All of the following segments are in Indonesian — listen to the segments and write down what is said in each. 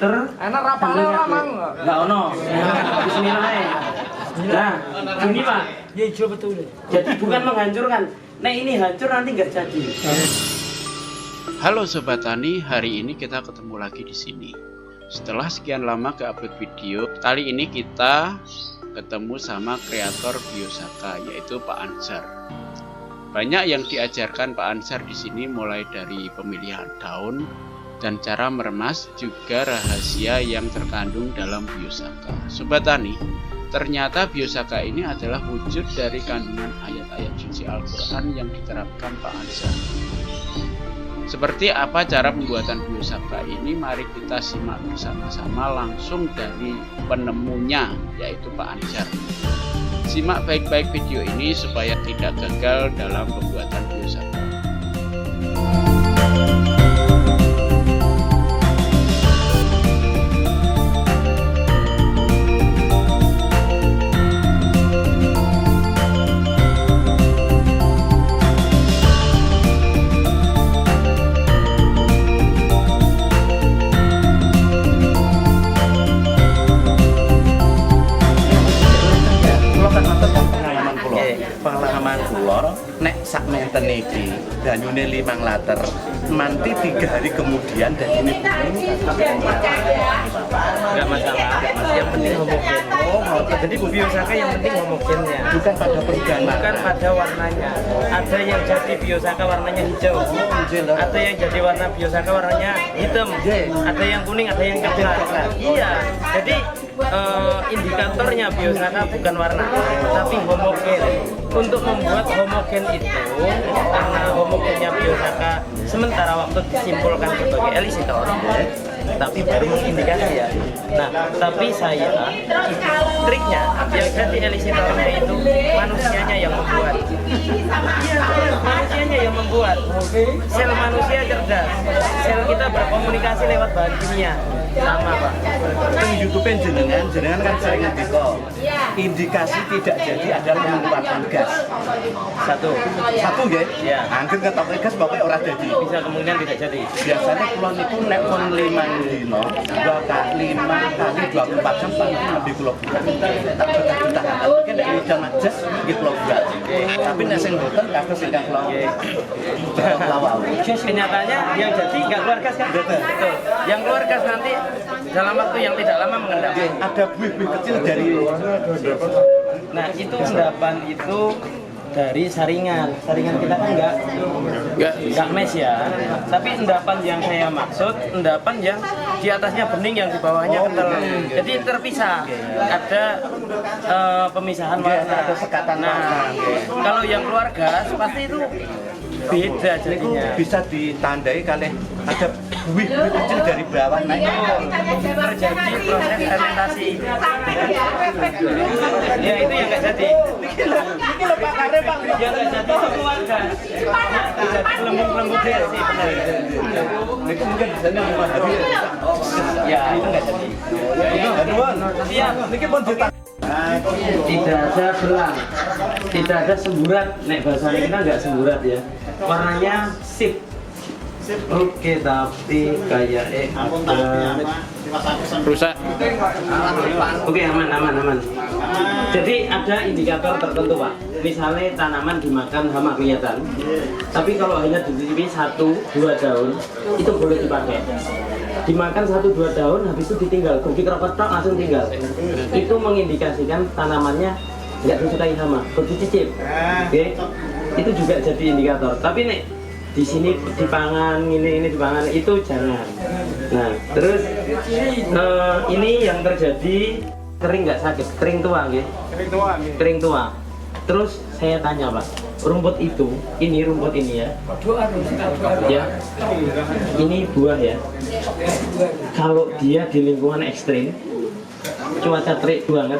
muter. Enak rapale ora mang. Enggak ono. Bismillah. Nah, ini Pak. Ya hijau betul. Jadi bukan menghancurkan. Nah ini hancur nanti nggak jadi. Halo Sobat Tani, hari ini kita ketemu lagi di sini. Setelah sekian lama ke-upload video, kali ini kita ketemu sama kreator Biosaka, yaitu Pak Ansar. Banyak yang diajarkan Pak Ansar di sini, mulai dari pemilihan daun dan cara meremas, juga rahasia yang terkandung dalam Biosaka. Sobat Tani, ternyata Biosaka ini adalah wujud dari kandungan ayat-ayat suci Al-Quran yang diterapkan Pak Ansar. Seperti apa cara pembuatan Biosaka ini? Mari kita simak bersama-sama langsung dari penemunya, yaitu Pak Ansar. Simak baik-baik video ini supaya tidak gagal dalam pembuatan Biosaka. Pengalaman kula nek sak menten iki banyune 5 liter nanti 3 hari kemudian dan ini Enggak masalah. Yang penting homogen. Jadi Biosaka yang penting homogennya. bukan pada perubahan Bukan pada warnanya. Ada yang jadi Biosaka warnanya hijau. Ada yang jadi warna Biosaka warnanya hitam. Ada yang kuning, ada yang coklat. Iya. Jadi indikatornya Biosaka bukan warna, tapi homogen. Untuk membuat homogen itu, karena homogennya Biosaka sementara waktu disimpulkan sebagai elisitor, tapi baru mengindikasi ya. Nah, tapi saya triknya yang jadi elisitornya itu manusianya yang membuat. Iya, manusianya yang membuat. Sel manusia cerdas. Sel kita berkomunikasi lewat bahan kimia. Sama Pak. Teng YouTube jenengan kan sering ngendika indikasi tidak jadi adalah mengeluarkan gas. Satu nggih? Ya. Angger ketokne gas pokoke ora jadi. bisa kemungkinan tidak jadi. Biasanya kula niku nek pun 5 dino, 2 kali 5 kali 24 jam pasti nembe kula buka. Tak betah-betah. Mungkin nek udan ajas nggih kula buka. Tapi nek sing boten kados ingkang kula lawau. Kenyataannya yang jadi nggak keluar gas kan? Betul. Yang keluar gas nanti dalam waktu yang tidak lama mengendap. Ada buih-buih kecil dari Nah itu endapan itu dari saringan. Saringan kita kan nggak mes ya. Tapi endapan yang saya maksud endapan yang di atasnya bening, yang di bawahnya kental. Jadi terpisah. Ada pemisahan warna. ada sekatan warna. Kalau yang keluar gas pasti itu beda jadinya. bisa ditandai kali ada buih-buih kecil dari bawah naik. Terjadi proses fermentasi. Ya itu yang nggak jadi. Ini lho Pak Kare Pak. Yang nggak jadi itu keluarga. Lembut-lembut ya sih benar. Itu mungkin bisanya 5 hari. Ya itu nggak jadi. Aduan. Iya. Niki pun ditandai. Tidak ada belang, tidak ada semburat. Nek bahasa kita nggak semburat ya. Warnanya sip. Oke, tapi kayak ada Rusak. Oke, aman. Jadi ada indikator tertentu Pak. Misalnya tanaman dimakan hama kelihatan. Tapi kalau hanya dititipi 1-2 daun, itu boleh dipakai. Dimakan 1-2 daun, habis itu ditinggal. Pergi keropot langsung tinggal. Itu mengindikasikan tanamannya nggak disukai hama. Pergi cicip. Oke, itu juga jadi indikator. Tapi nih di sini dipangan ini dipangan itu jangan. Nah terus ini yang terjadi kering nggak sakit, kering tua gitu. Kering tua. Terus saya tanya Pak, rumput itu, ini rumput ini ya, ya, ini buah ya. Kalau dia di lingkungan ekstrim, cuaca terik banget,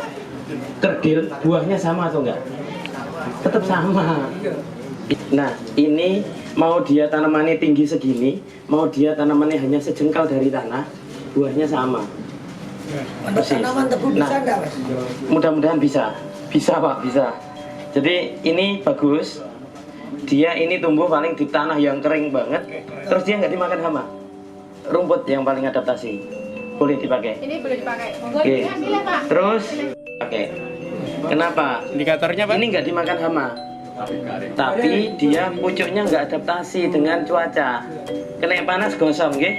kerdil, buahnya sama atau enggak? Tetap sama. Nah ini mau dia tanamannya tinggi segini, mau dia tanamannya hanya sejengkal dari tanah, buahnya sama. Persis. Nah, mudah-mudahan bisa Pak, bisa. Jadi ini bagus. Dia ini tumbuh paling di tanah yang kering banget, terus dia nggak dimakan hama. Rumput yang paling adaptasi. boleh dipakai. Ini boleh dipakai. Oke. Terus pakai. Kenapa? Indikatornya Pak? Ini nggak dimakan hama, tapi dia pucuknya nggak adaptasi dengan cuaca. Kena panas gosong, nggih?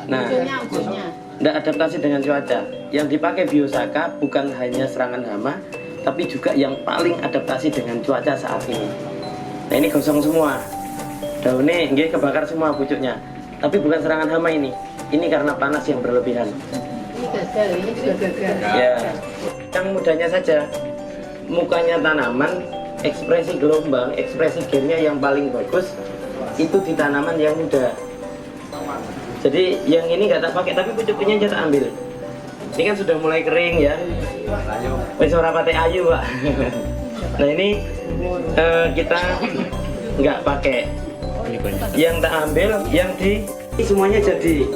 Nah, Ujungnya. nggak adaptasi dengan cuaca. Yang dipakai Biosaka bukan hanya serangan hama, tapi juga yang paling adaptasi dengan cuaca saat ini. Nah, ini gosong semua. Daunnya nggih kebakar semua pucuknya. Tapi bukan serangan hama ini. Ini karena panas yang berlebihan. Ini gagal, ini juga gagal. Ya, yang mudahnya saja, mukanya tanaman, ekspresi gelombang, ekspresi gennya yang paling bagus itu di tanaman yang muda. Jadi yang ini nggak tak pakai, tapi pucuknya aja tak ambil. Ini kan sudah mulai kering ya. Wis ora pate ayu Pak. Nah ini kita nggak pakai. Yang tak ambil, yang di ini semuanya jadi.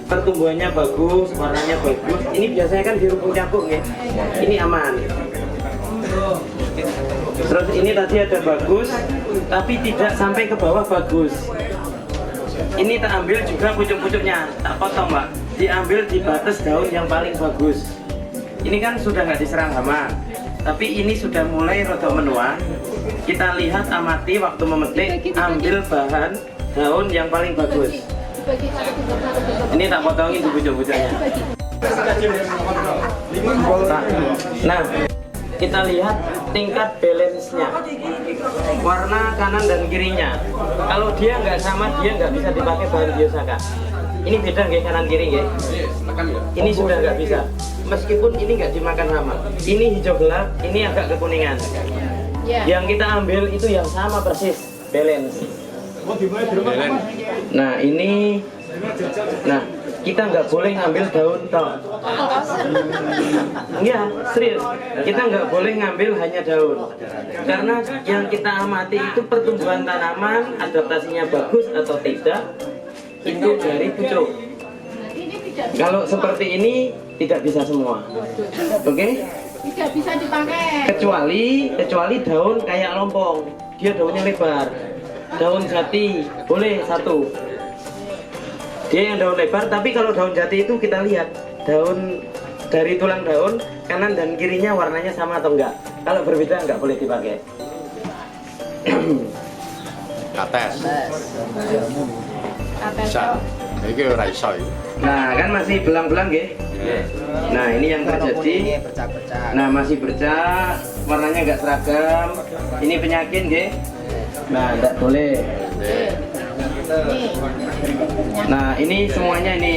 Pertumbuhannya bagus, warnanya bagus. Ini biasanya kan dirubung capung ya. Ini aman. Terus ini tadi ada bagus, tapi tidak sampai ke bawah bagus. Ini tak ambil juga pucuk-pucuknya, tak potong Mbak. Diambil di batas daun yang paling bagus. Ini kan sudah nggak diserang hama, tapi ini sudah mulai rada menua. Kita lihat, amati waktu memetik, ambil bahan daun yang paling bagus. Ini tak potongin di pucuk-pucuknya. Nah, kita lihat tingkat balance-nya, warna kanan dan kirinya. Kalau dia nggak sama, dia nggak bisa dipakai bahan Biosaka. Ini beda nggak kanan kiri nggak? Ini sudah nggak bisa. Meskipun ini nggak dimakan hama. Ini hijau gelap, ini agak kekuningan. Yang kita ambil itu yang sama persis, balance. Nah ini, nah kita nggak boleh ngambil daun toh. Iya, serius. Kita nggak boleh ngambil hanya daun. Karena yang kita amati itu pertumbuhan tanaman, adaptasinya bagus atau tidak, itu dari pucuk. Kalau seperti ini tidak bisa semua. Oke? Tidak bisa dipakai. Kecuali daun kayak lompong. Dia daunnya lebar. Daun jati boleh satu. Dia yang daun lebar, tapi kalau daun jati itu kita lihat daun dari tulang daun kanan dan kirinya warnanya sama atau enggak. Kalau berbeda enggak boleh dipakai. Kates. Bisa. Iki ora iso iki. Nah, kan masih belang-belang nggih. Nah, ini yang terjadi. Nah, masih bercak, warnanya enggak seragam. Ini penyakit nggih. Nah, enggak boleh. Nah, ini semuanya ini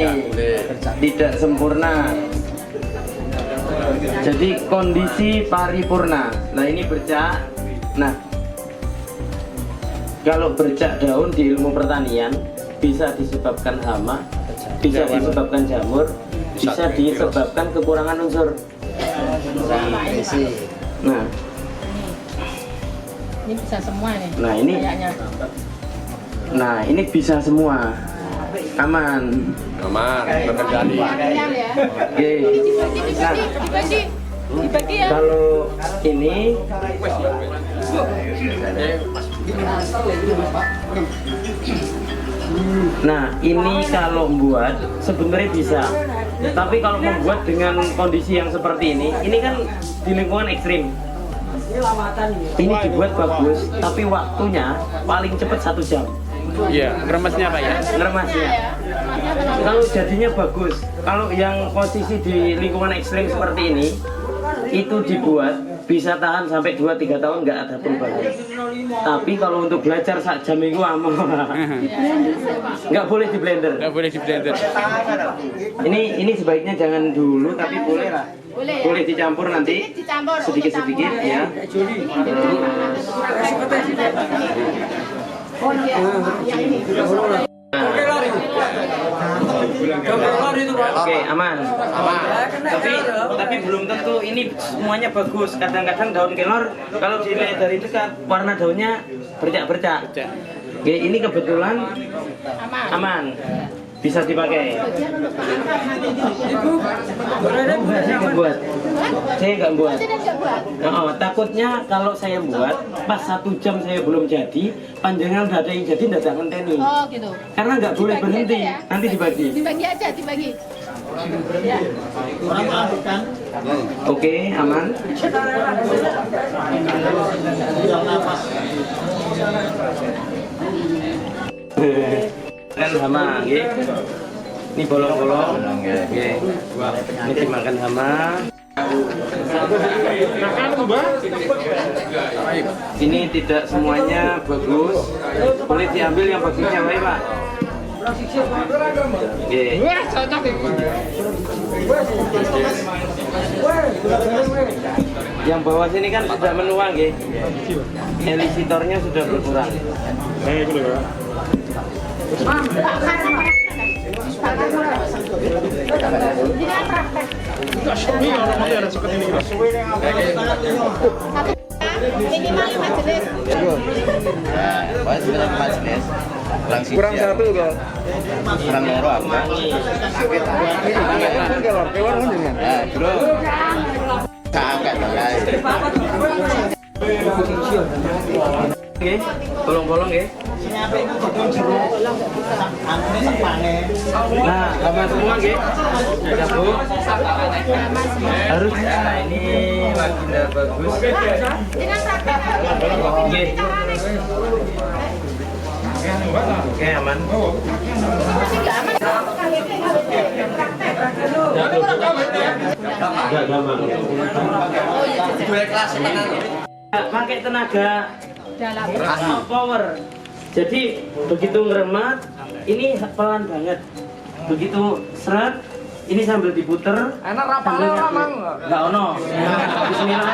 tidak sempurna. Jadi kondisi paripurna. Nah, ini bercak. Nah, kalau bercak daun di ilmu pertanian bisa disebabkan hama, bisa disebabkan jamur, bisa disebabkan kekurangan unsur. Nah, Ini bisa semua nih. nah ini, Kayaknya. nah ini bisa semua, aman. Aman, terkendali. Kenyang ya. Oke. Dibagi ya. Kalau ini nah ini kalau buat sebenarnya bisa, tapi kalau membuat dengan kondisi yang seperti ini kan di lingkungan ekstrim. Ini dibuat bagus, tapi waktunya paling cepat 1 jam. Iya, remesnya Pak ya? Ngeremasnya. Kalau jadinya bagus, kalau yang posisi di lingkungan ekstrim seperti ini, itu dibuat bisa tahan sampai 2-3 tahun nggak ada perubahan. Tapi kalau untuk belajar sak jam itu amoh. Nggak boleh di blender. Nggak boleh di blender. Ini sebaiknya jangan dulu, tapi boleh lah. Boleh ya? Boleh dicampur nanti Dicampur. sedikit-sedikit ya. Oh iya. Yang ini. Oke, aman. Tapi belum tentu ini semuanya bagus. Kadang-kadang daun kelor kalau dilihat dari dekat warna daunnya bercak-bercak. Oke, ini kebetulan aman. Bisa dipakai. Saya nggak buat. Oh, takutnya kalau saya buat pas 1 jam saya belum jadi, panjangan udah ada yang jadi nggak ngenteni. Oh gitu. Karena nggak boleh Dibagi berhenti. aja ya? Nanti dibagi. Dibagi aja, dibagi. Oke, aman. Kan hama, nggih. Ini bolong-bolong. Nggih. Ini dimakan hama. Ini tidak semuanya bagus. Boleh diambil yang bagusnya, baik Pak. Oke. Yang bawah sini kan sudah menuang, nggih. Elisitornya sudah berkurang. Minimal 5 jenis. Kurang satu kok. Kurang loro apa? Oke, bolong-bolong ya. Nah, sama semua nggih. Ya, Bu. Harus. Nah, ini baginda bagus. Nggih. Oke, aman. Enggak gampang. Pakai tenaga power. Jadi begitu ngeremat, ini pelan banget. Begitu seret, ini sambil diputer. Enak rapalnya memang. Enggak ono. Bismillah.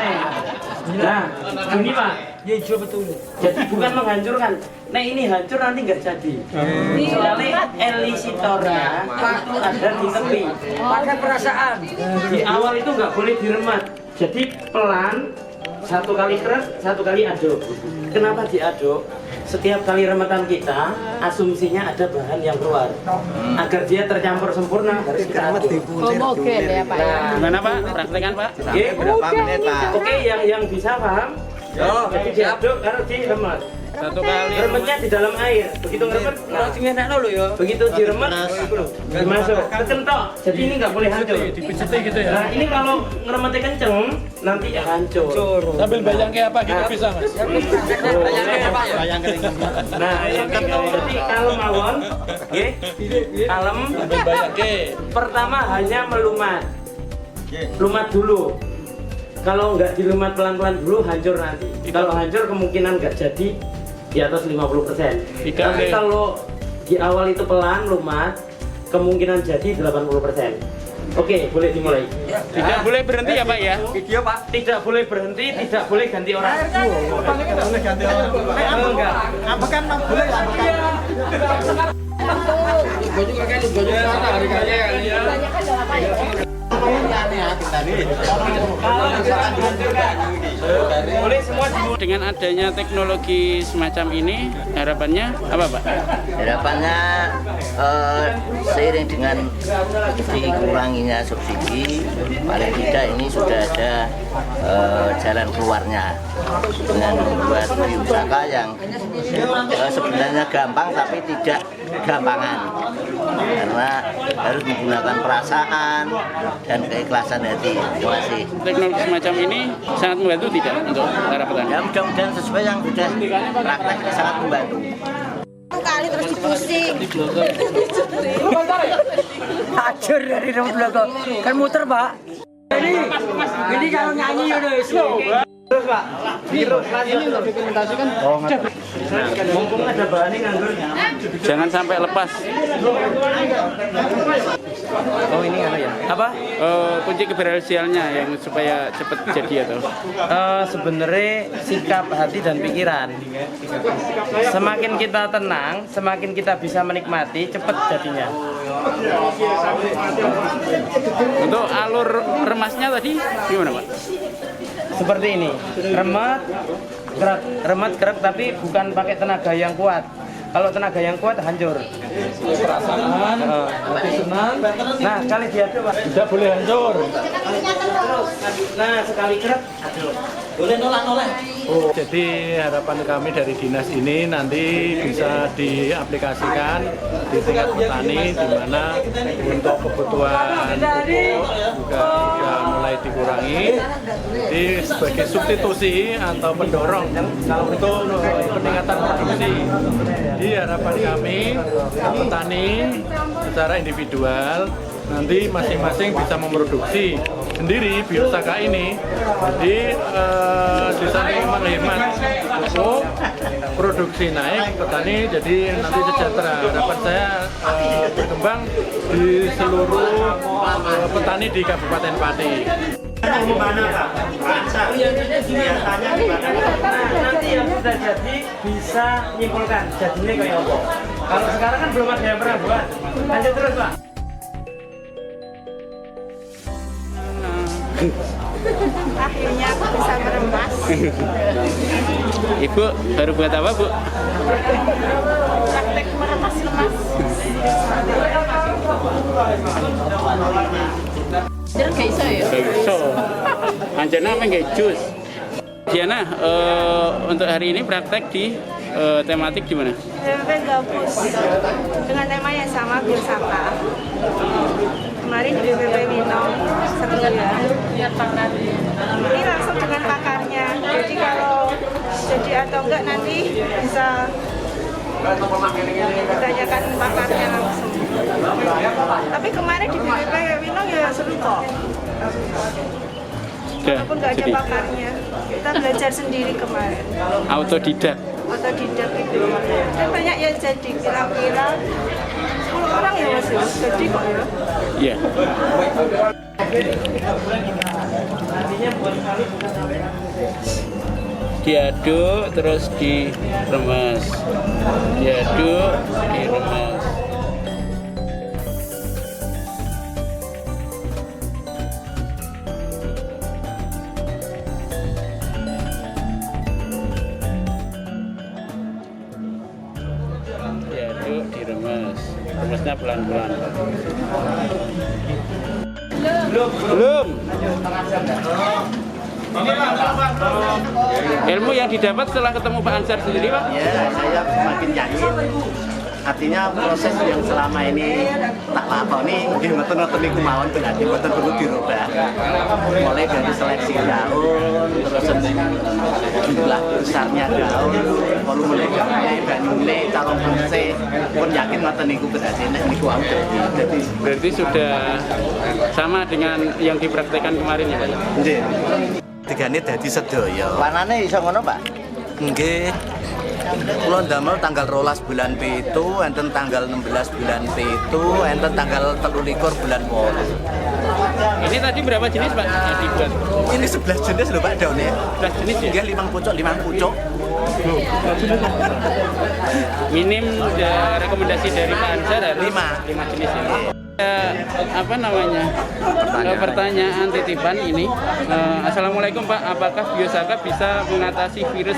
Nah, ini Pak. Ya hijau betul. Jadi bukan menghancurkan. Nah ini hancur nanti nggak jadi. Soalnya elisitornya itu ada di tepi. Pakai perasaan. Di awal itu nggak boleh diremat. Jadi pelan. Satu kali keras, satu kali aduk. Kenapa diaduk? Setiap kali rematan kita, asumsinya ada bahan yang keluar. Agar dia tercampur sempurna, harus kita aduk. Homogen ya Pak ya. Gimana Pak? Praktekan Pak. Oke, Berapa menit Pak? Oke, yang bisa paham? Jadi diaduk, harus diremat. Satu kali. Remetnya di dalam air. Begitu ngeremet, begitu diremet, dimasuk, kekentok. Jadi ini nggak boleh hancur. Dipijeti gitu ya. Nah ini kalau ngeremetnya kenceng, nanti ya hancur. Sambil bayang kayak apa gitu bisa Mas. Nah, jadi kalem mawon, nggih. Kalem. Pertama hanya melumat. Lumat dulu. Kalau nggak dilumat pelan-pelan dulu, hancur nanti. Kalau hancur kemungkinan nggak jadi di atas 50%. Tapi kalau di awal itu pelan, lumat, kemungkinan jadi 80%. Oke, boleh dimulai. Tidak boleh berhenti ya Pak ya? Video Pak. Tidak boleh berhenti, tidak boleh ganti orang. Boleh ganti orang. Enggak. Apa kan boleh Boleh semua Dengan adanya teknologi semacam ini, harapannya apa Pak? Harapannya seiring dengan dikuranginya subsidi, paling tidak ini sudah ada jalan keluarnya dengan membuat wisata yang sebenarnya gampang tapi tidak gampangan, karena harus menggunakan perasaan dan keikhlasan hati. Terima kasih. Teknologi semacam ini sangat membantu tidak untuk para petani? Ya mudah-mudahan sesuai yang sudah praktek ini sangat membantu. Kali terus dipusing. Hancur dari rambut belakang. Kan muter Pak. Ini kalau nyanyi udah slow. terus Pak. Terus ini udah dokumentasikan. Mumpung ada bahannya nganggurnya. Jangan sampai lepas. Oh ini apa ya? Apa? Kunci keberhasilannya yang supaya cepat jadi atau? Sebenarnya sikap hati dan pikiran. Semakin kita tenang, semakin kita bisa menikmati, cepat jadinya. Untuk alur remasnya tadi gimana Pak? Seperti ini, remet, gerak, tapi bukan pakai tenaga yang kuat. Kalau tenaga yang kuat hancur. Perasaan, hati senang, Nah, sekali diaduk, Pak. tidak boleh hancur. Nah, sekali kerak, aduk. Boleh nolak-nolak. Jadi harapan kami dari dinas ini nanti bisa diaplikasikan di tingkat petani, di mana untuk kebutuhan pupuk juga sudah mulai dikurangi. Jadi sebagai substitusi atau pendorong untuk peningkatan produksi. Jadi harapan kami petani secara individual nanti masing-masing bisa memproduksi sendiri biosaka ini. Jadi di samping menghemat pupuk, produksi naik, petani jadi nanti sejahtera. Harapan saya berkembang di seluruh petani di Kabupaten Pati. Gimana, Pak? Biasanya gimana? Nanti yang sudah jadi bisa nyimpulkan jadinya kayak apa. Kalau sekarang kan belum ada yang pernah buat. Lanjut terus, Pak. Akhirnya aku bisa meremas. Ibu baru buat apa, Bu? Praktek meremas lemas. Jadi gak iso ya? Bakso. Anjana apa nggak jus? Diana, untuk hari ini praktek di tematik di mana? DPP Gabus dengan tema yang sama biosaka. Kemarin di BPP Winong seru ya. Ini langsung dengan pakarnya. Jadi kalau jadi atau enggak nanti bisa ditanyakan pakarnya langsung. Tapi kemarin di BPP Winong ya seru kok. Walaupun nggak ada Jadi pakarnya, kita belajar sendiri kemarin. autodidak. Otodidak itu kan banyak yang jadi kira-kira 10 orang ya Mas ya? Jadi kok ya. Iya. Diaduk terus diremes. Diaduk, diremes. Diaduk, diremes. Remesnya pelan-pelan. Belum. Ilmu yang didapat setelah ketemu Pak Ansar sendiri, Pak? Ya, saya makin yakin. Artinya proses yang selama ini tak lakoni, mungkin betul-betul niku mawon berarti betul-betul dirubah. Mulai dari seleksi daun, terus jumlah besarnya daun, volume daunnya dan nilai calon produksi pun yakin ngoten niku berarti nek niku wau jadi. Berarti sudah sama dengan yang dipraktekkan kemarin ya, Pak? Nggih. Digane dadi sedaya. Warnane iso ngono, Pak? Nggih. Kula ndamel tanggal 12 bulan Pitu, enten tanggal 16 bulan Pitu, enten tanggal 23 bulan 8. Ini tadi berapa jenis, Pak, yang dibuat? Ini 11 jenis lho Pak daunnya. 11 jenis ya? Nggih 5 pucuk, 5 pucuk. Minim rekomendasi dari Pak Ansar harus 5 jenis ya. Apa namanya? Pertanyaan titipan ini. Assalamualaikum Pak, apakah biosaka bisa mengatasi virus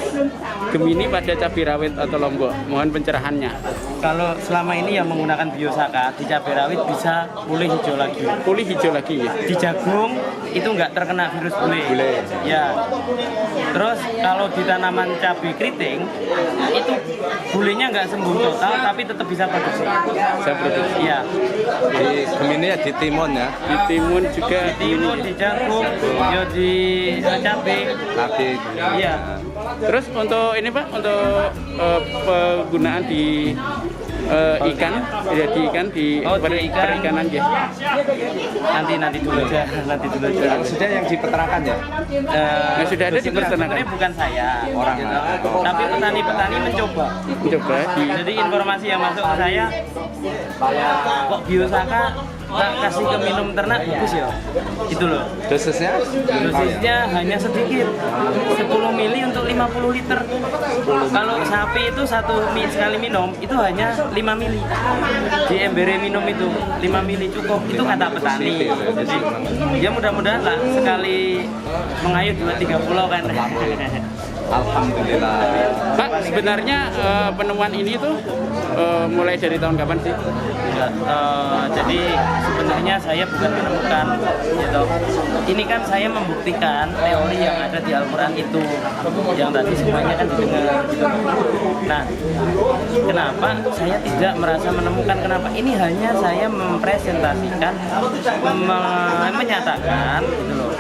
Gemini pada cabai rawit atau lombok? Mohon pencerahannya. Kalau selama ini yang menggunakan biosaka di cabai rawit bisa pulih hijau lagi. Pulih hijau lagi ya? Di jagung itu nggak terkena virus bule. Ya. Terus kalau di tanaman cabai keriting itu bulenya nggak sembuh total tapi tetap bisa produksi. Bisa produksi. Iya. Di Gemini ya di timun ya. Di timun juga. Di timun, di jagung, ya di cabai. Tapi Iya. Terus untuk ini Pak, untuk penggunaan di ikan, ya di ikan di Oh, di ikan. perikanan ya. Nanti dulu aja, nanti dulu aja. Maksudnya yang di peternakan ya? Yang sudah ada di peternakan. Sebenarnya bukan saya orang, tapi petani-petani mencoba. Coba di Jadi informasi yang masuk ke saya, kok biosaka tak kasih ke minum ternak bagus ya. Itu loh. Dosisnya? Dosisnya hanya sedikit, 10 mili untuk 50 liter. Kalau sapi itu sekali minum itu hanya 5 mili. Di embere minum itu 5 mili cukup. Itu kata petani. Jadi ya mudah-mudahan lah sekali mengayuh 2-3 pulau kan. Alhamdulillah. Pak, sebenarnya penemuan ini tuh mulai dari tahun kapan sih? Ya, jadi sebenarnya saya bukan menemukan gitu. Ini kan saya membuktikan teori yang ada di Al-Quran itu, yang tadi semuanya kan didengar gitu. Nah, kenapa saya tidak merasa menemukan? Kenapa? Ini hanya saya mempresentasikan, menyatakan gitu loh,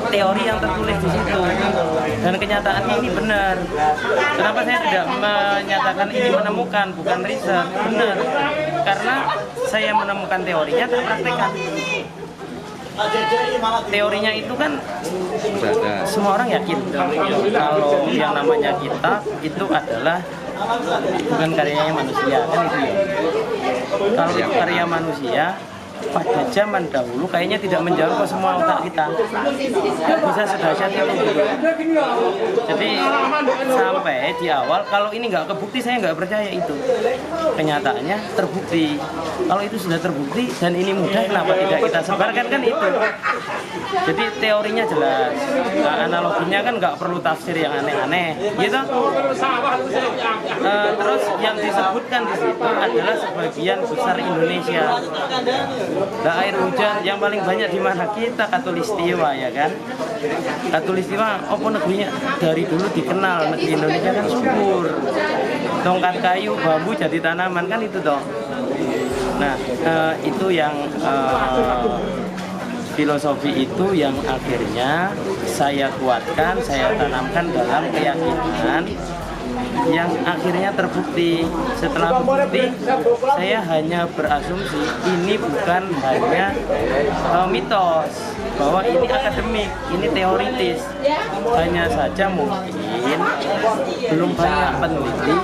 teori yang tertulis di situ, dan kenyataannya ini benar. Kenapa saya tidak menyatakan ini menemukan, bukan riset? Benar, karena saya menemukan teorinya, tak praktekkan. Teorinya itu kan semua orang yakin kalau yang namanya kitab itu adalah bukan karyanya manusia, kan itu ya. Kalau itu karya manusia, pada zaman dahulu kayaknya tidak menjangkau semua otak kita, nggak bisa sedahsyat itu gitu. Jadi sampai di awal kalau ini nggak kebukti saya nggak percaya itu. Kenyataannya terbukti. Kalau itu sudah terbukti dan ini mudah, kenapa tidak kita sebarkan, kan itu. Jadi teorinya jelas, analoginya kan nggak perlu tafsir yang aneh-aneh, gitu. Terus yang disebutkan di situ adalah sebagian besar Indonesia. Nah, air hujan yang paling banyak di mana? Kita Katulistiwa, ya kan? Katulistiwa, apa negerinya dari dulu dikenal, negeri Indonesia kan subur. Tongkat kayu, bambu jadi tanaman, kan itu dong. Nah, itu yang filosofi itu yang akhirnya saya kuatkan, saya tanamkan dalam keyakinan yang akhirnya terbukti. Setelah terbukti, saya hanya berasumsi ini bukan hanya mitos, bahwa ini akademik, ini teoritis. Hanya saja mungkin belum banyak peneliti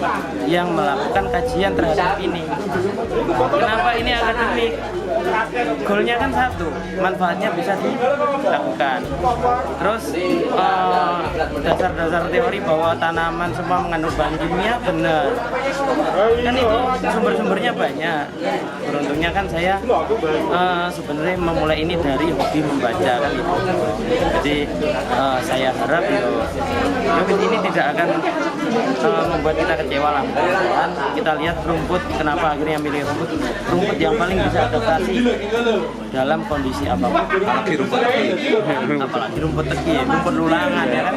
yang melakukan kajian terhadap ini. Kenapa ini akademik? Goalnya kan satu, manfaatnya bisa dilakukan. Terus dasar-dasar teori bahwa tanaman semua mengandung bahan kimia benar. Kan itu sumber-sumbernya banyak. Beruntungnya kan saya sebenarnya memulai ini dari hobi membaca, kan itu. Jadi saya harap ini tidak akan membuat kita kecewa lah. Dan kita lihat rumput, kenapa akhirnya milih rumput? Rumput yang paling bisa adaptasi dalam kondisi apapun. Apalagi rumput teki, apalagi rumput teki, rumput lulangan, ya kan.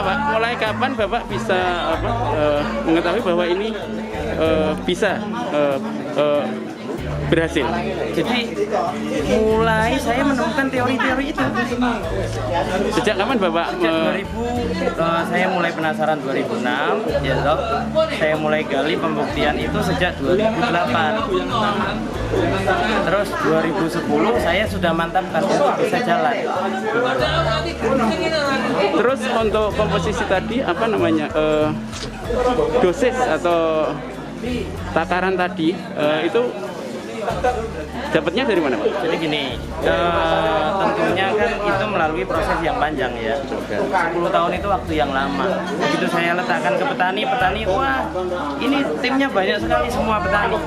Pak, mulai kapan Bapak bisa mengetahui bahwa ini bisa berhasil? Jadi mulai saya menemukan teori-teori itu. Sejak kapan Bapak? Sejak 2000, saya mulai penasaran 2006, ya toh. Saya mulai gali pembuktian itu sejak 2008. Terus 2010 saya sudah mantapkan untuk bisa jalan. Terus untuk komposisi tadi apa namanya, dosis atau takaran tadi itu dapatnya dari mana, Pak? Jadi gini, tentunya kan itu melalui proses yang panjang ya. 10 tahun itu waktu yang lama. Begitu saya letakkan ke petani, wah ini timnya banyak sekali semua petani.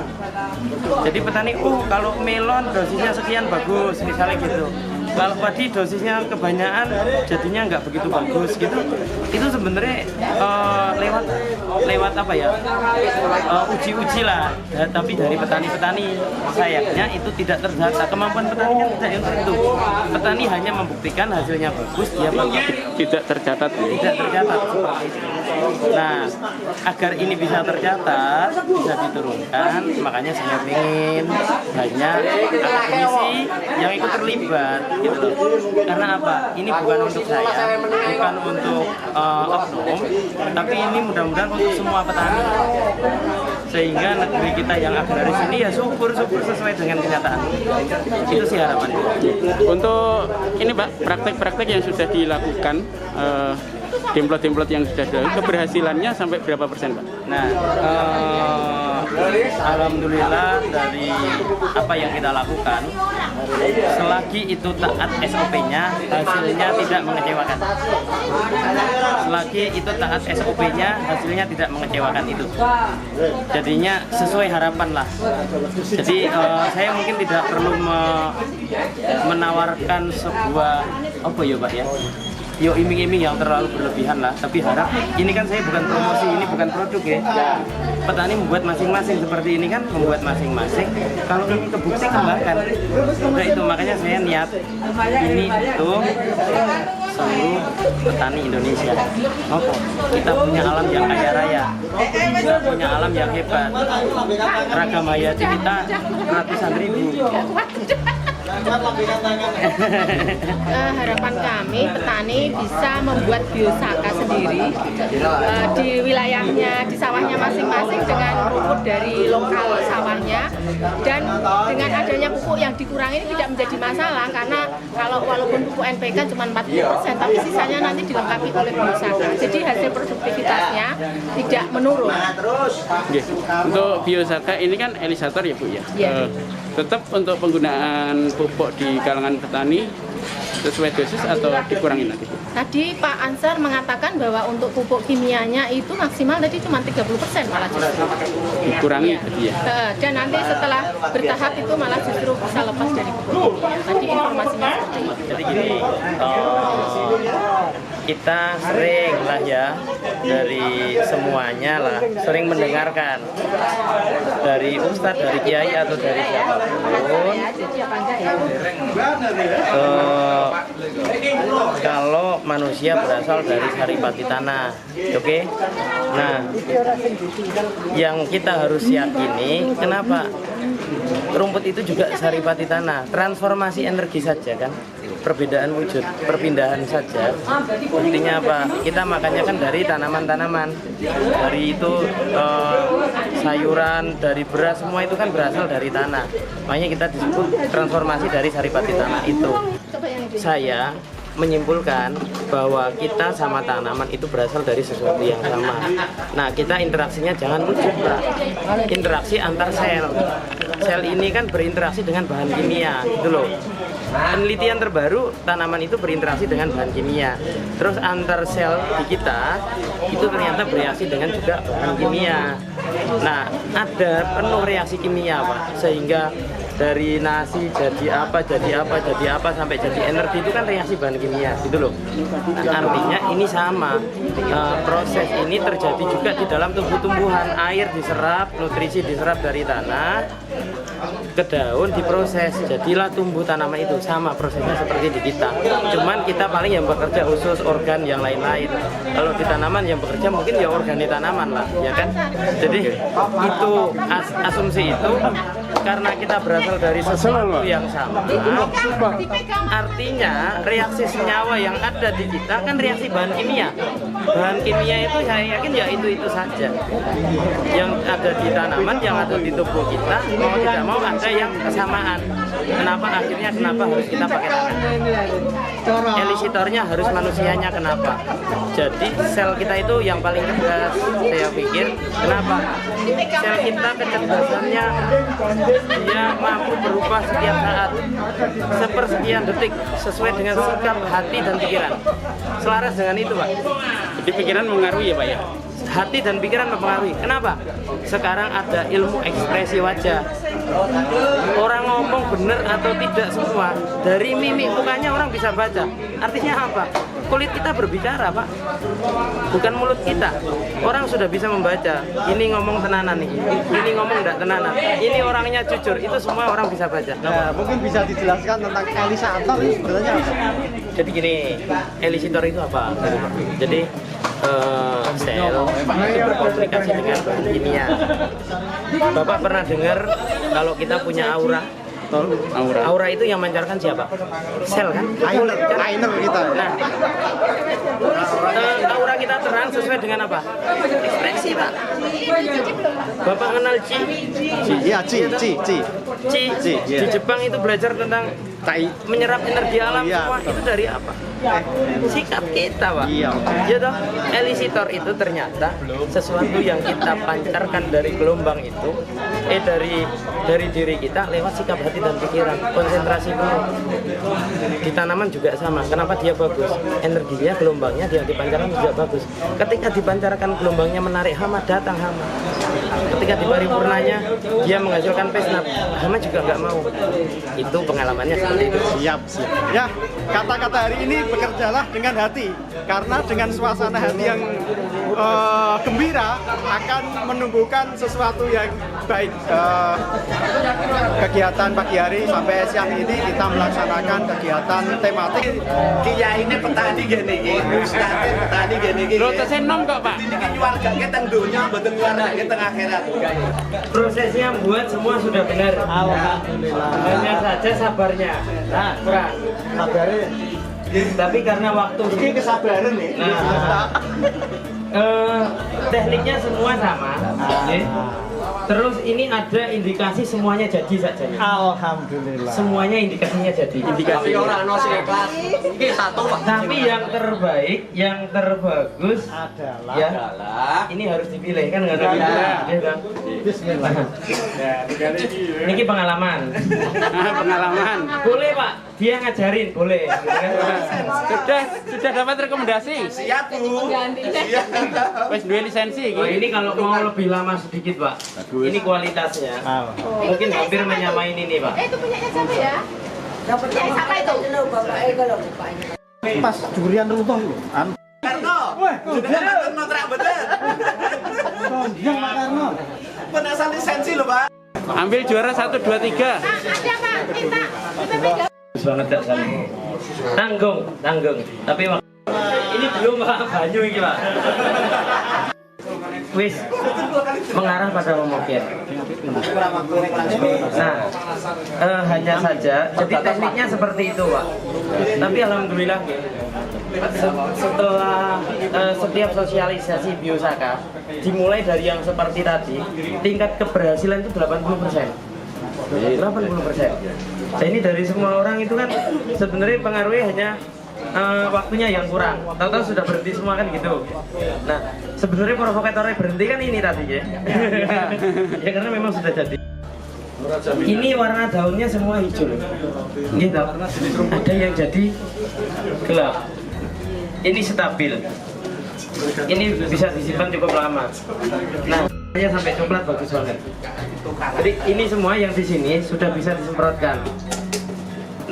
Jadi petani, kalau melon dosisnya sekian bagus, misalnya gitu. Kalau padi dosisnya kebanyakan jadinya nggak begitu bagus gitu. Itu sebenarnya lewat apa ya, uji-uji lah, tapi dari petani-petani. Sayangnya itu tidak terdata, kemampuan petani kan tidak yang itu. Petani hanya membuktikan hasilnya bagus, dia bagus. Tidak tercatat. Tidak tercatat. Nah, agar ini bisa tercatat, bisa diturunkan, makanya saya ingin banyak akademisi yang ikut terlibat, gitu loh. Karena apa? Ini bukan untuk saya, bukan untuk oknum, tapi ini mudah-mudahan untuk semua petani. Sehingga negeri kita yang agraris ini ya subur sesuai dengan kenyataan. Itu sih harapannya. Untuk ini Pak, praktek-praktek yang sudah dilakukan template-template yang sudah ada, keberhasilannya sampai berapa persen, Pak? Nah, alhamdulillah dari apa yang kita lakukan, selagi itu taat SOP-nya, hasilnya tidak mengecewakan. Selagi itu taat SOP-nya, hasilnya tidak mengecewakan itu. Jadinya sesuai harapan lah. Jadi saya mungkin tidak perlu menawarkan sebuah apa ya Pak ya, yo iming-iming yang terlalu berlebihan lah, tapi harap ini kan saya bukan promosi, ini bukan produk ya. Petani membuat masing-masing seperti ini kan, membuat masing-masing. Kalau ini kebukti kembangkan. Udah itu makanya saya niat ini untuk seluruh petani Indonesia. Apa? Kita punya alam yang kaya raya, kita punya alam yang hebat. Ragam hayati kita ratusan ribu. Harapan kami petani bisa membuat biosaka sendiri di wilayahnya, di sawahnya masing-masing dengan pupuk dari lokal sawahnya, dan dengan adanya pupuk yang dikurangi ini tidak menjadi masalah karena kalau walaupun pupuk NPK cuma 40% tapi sisanya nanti dilengkapi oleh biosaka, jadi hasil produktivitasnya tidak menurun. Oke. Untuk biosaka ini kan elisator ya Bu ya? Iya. Tetap untuk penggunaan pupuk di kalangan petani sesuai dosis atau dikurangi nanti? Tadi Pak Ansar mengatakan bahwa untuk pupuk kimianya itu maksimal tadi cuma 30% malah justru. Dikurangi tadi ya? Dan nanti setelah bertahap itu malah justru bisa lepas dari pupuk kimia. Tadi informasinya seperti itu. Jadi gini, kita sering lah ya dari semuanya lah, sering mendengarkan dari ustadz, dari kiai atau dari siapapun, kalau manusia berasal dari saripati tanah, oke? Nah, yang kita harus yakini, kenapa? Rumput itu juga saripati tanah, transformasi energi saja kan? Perbedaan wujud, perpindahan saja. Buktinya apa? Kita makannya kan dari tanaman-tanaman, dari itu sayuran, dari beras, semua itu kan berasal dari tanah. Makanya kita disebut transformasi dari saripati tanah itu. Saya menyimpulkan bahwa kita sama tanaman itu berasal dari sesuatu yang sama. Nah, kita interaksinya jangan wujud, Pak. Interaksi antar sel. Sel ini kan berinteraksi dengan bahan kimia, gitu loh. Penelitian terbaru, tanaman itu berinteraksi dengan bahan kimia. Terus antar sel di kita itu ternyata bereaksi dengan juga bahan kimia. Nah, ada penuh reaksi kimia, Pak. Sehingga dari nasi jadi apa sampai jadi energi itu kan reaksi bahan kimia, gitu loh. Nah, artinya ini sama. Proses ini terjadi juga di dalam tumbuh-tumbuhan. Air diserap, nutrisi diserap dari tanah ke daun, diproses, jadilah tumbuh tanaman itu. Sama prosesnya seperti di kita, cuman kita paling yang bekerja khusus organ yang lain-lain. Kalau di tanaman yang bekerja mungkin ya organi tanaman lah, ya kan. Jadi itu asumsi itu karena kita berasal dari sesuatu yang sama, artinya reaksi senyawa yang ada di kita kan reaksi bahan kimia. Bahan kimia itu saya yakin ya itu saja yang ada di tanaman, yang ada di tubuh kita. Mau tidak mau ada yang kesamaan. Kenapa harus kita pakai tangan? Elisitornya harus manusianya, kenapa? Jadi sel kita itu yang paling cerdas, saya pikir. Kenapa? Sel kita kecerdasannya dia mampu berubah setiap saat, sepersekian detik, sesuai dengan sikap hati dan pikiran. Selaras dengan itu, Pak. Jadi pikiran mengaruhi ya Pak ya? Hati dan pikiran mempengaruhi. Kenapa? Sekarang ada ilmu ekspresi wajah. Orang ngomong benar atau tidak semua, dari mimik mukanya orang bisa baca. Artinya apa? Kulit kita berbicara, Pak, bukan mulut kita. Orang sudah bisa membaca. Ini ngomong tenanan nih, ini ngomong enggak tenanan, ini orangnya jujur. Itu semua orang bisa baca. Nah, mungkin bisa dijelaskan tentang elisator itu sebenarnya apa? Jadi gini, elisitor itu apa? Jadi sel itu berkomunikasi dengan bahan kimia. Bapak pernah dengar kalau kita punya aura? Aura itu yang memancarkan siapa? Sel kan? Ainer kita. Nah, aura kita terang sesuai dengan apa? Ekspresi, Pak. Bapak kenal Ci? Iya, Ci. Di Jepang itu belajar tentang menyerap energi alam semua. Itu dari apa? Sikap kita, Pak. Iya toh, elisitor itu ternyata sesuatu yang kita pancarkan dari gelombang itu, dari diri kita lewat sikap hati dan pikiran, konsentrasi penuh. Di tanaman juga sama. Kenapa dia bagus? Energinya, gelombangnya dia dipancarkan juga bagus. Ketika dipancarkan gelombangnya menarik hama, datang hama. Ketika di paripurnanya dia menghasilkan pesnat, hama juga nggak mau. Itu pengalamannya seperti itu. Siap. Ya, kata-kata hari ini bekerjalah dengan hati, karena dengan suasana hati yang gembira akan menumbuhkan sesuatu yang baik. Kegiatan pagi hari sampai siang ini kita melaksanakan kegiatan tematik. Kiai ini petani gini, ustadz petani gini. Lo tesnya nom kok Pak? Ini keluarga kita dunia, betul keluarga kita akhirat. Prosesnya buat semua sudah benar. Alhamdulillah. Hanya saja sabarnya. Nah, kurang. Sabarnya. Tapi karena waktu Ini kesabaran nih. Tekniknya semua sama. Terus ini ada indikasi semuanya jadi saja. Alhamdulillah. Semuanya indikasinya jadi. Tapi orang no kelas. Ini satu Pak. Tapi yang terbaik, yang terbagus Adalah ya, ini harus dipilih kan nggak ada pilihan, ya kan? Bismillah. Ini pengalaman. Pengalaman. Boleh Pak, dia ngajarin boleh. Sudah dapat rekomendasi. Siap Bu. Wes dua lisensi Oh, iki. ini kalau mau lebih lama sedikit Pak. Ini kualitasnya. Mungkin hampir menyamain ini Pak. Itu punyanya siapa ya? Punya siapa itu? Pas durian runtuh itu. Karno. Sudah nonton kontrak bener. Yang Pak Karno. Penasal lisensi loh Pak. Ambil juara 1 2 3. Ada Pak, minta. Bagus banget Kak Sani. Tanggung. Tapi ini belum Pak, banyu ini Pak. Wis mengarah pada homogen. Nah, hanya saja, jadi tekniknya seperti itu Pak. Tapi alhamdulillah setelah setiap sosialisasi biosaka dimulai dari yang seperti tadi, tingkat keberhasilan itu 80%. 80%. Nah, ini dari semua orang itu kan sebenarnya pengaruhnya hanya waktunya yang kurang. Tahu-tahu sudah berhenti semua kan gitu. Nah, sebenarnya provokatornya berhenti kan ini tadi ya. Ya karena memang sudah jadi. Ini warna daunnya semua hijau. Gitu. Ada yang jadi gelap. Ini stabil. Ini bisa disimpan cukup lama. Nah, hanya sampai coklat bagus banget. Jadi ini semua yang di sini sudah bisa disemprotkan.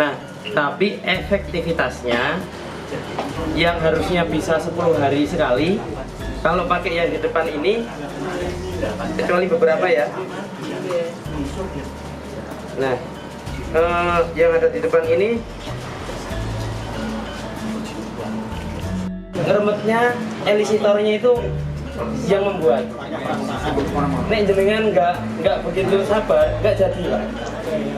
Nah, tapi efektivitasnya yang harusnya bisa 10 hari sekali, kalau pakai yang di depan ini, kecuali beberapa ya. Nah, yang ada di depan ini ngeremetnya, elisitornya itu yang membuat. Nek jenengan nggak begitu sabar, nggak jadi Pak.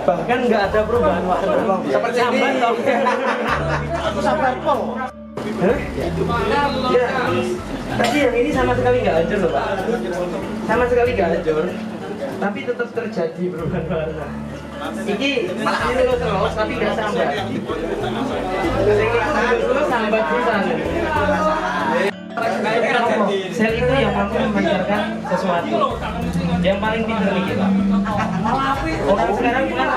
Bahkan nggak ada perubahan warna. Seperti sambat toh. Sabar pol. Ya, tadi yang ini sama sekali nggak hancur loh Pak. Sama sekali nggak hancur, tapi tetap terjadi perubahan warna. Ini terus tapi nggak sambat. Terus sambat bisa. Sel itu yang mampu memancarkan sesuatu. Yang paling pinter nih kita. Orang sekarang kan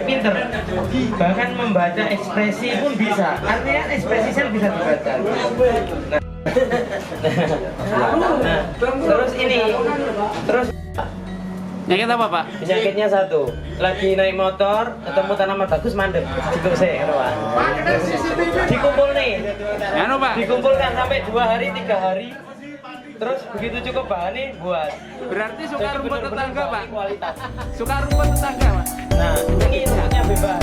pinter, bahkan membaca ekspresi pun bisa. Artinya ekspresi sel bisa dibaca. Nah, terus ini, terus Penyakit apa Pak? penyakitnya satu, lagi naik motor, ketemu tanaman bagus mandek, dikumpul Pak. Dikumpul nih, Anu Pak. dikumpulkan sampai 2 hari, 3 hari, terus begitu cukup bahannya buat. Berarti suka Jadi rumput bener-bener tetangga Pak. kualitas. Suka rumput tetangga Pak. Nah, ini rumputnya bebas.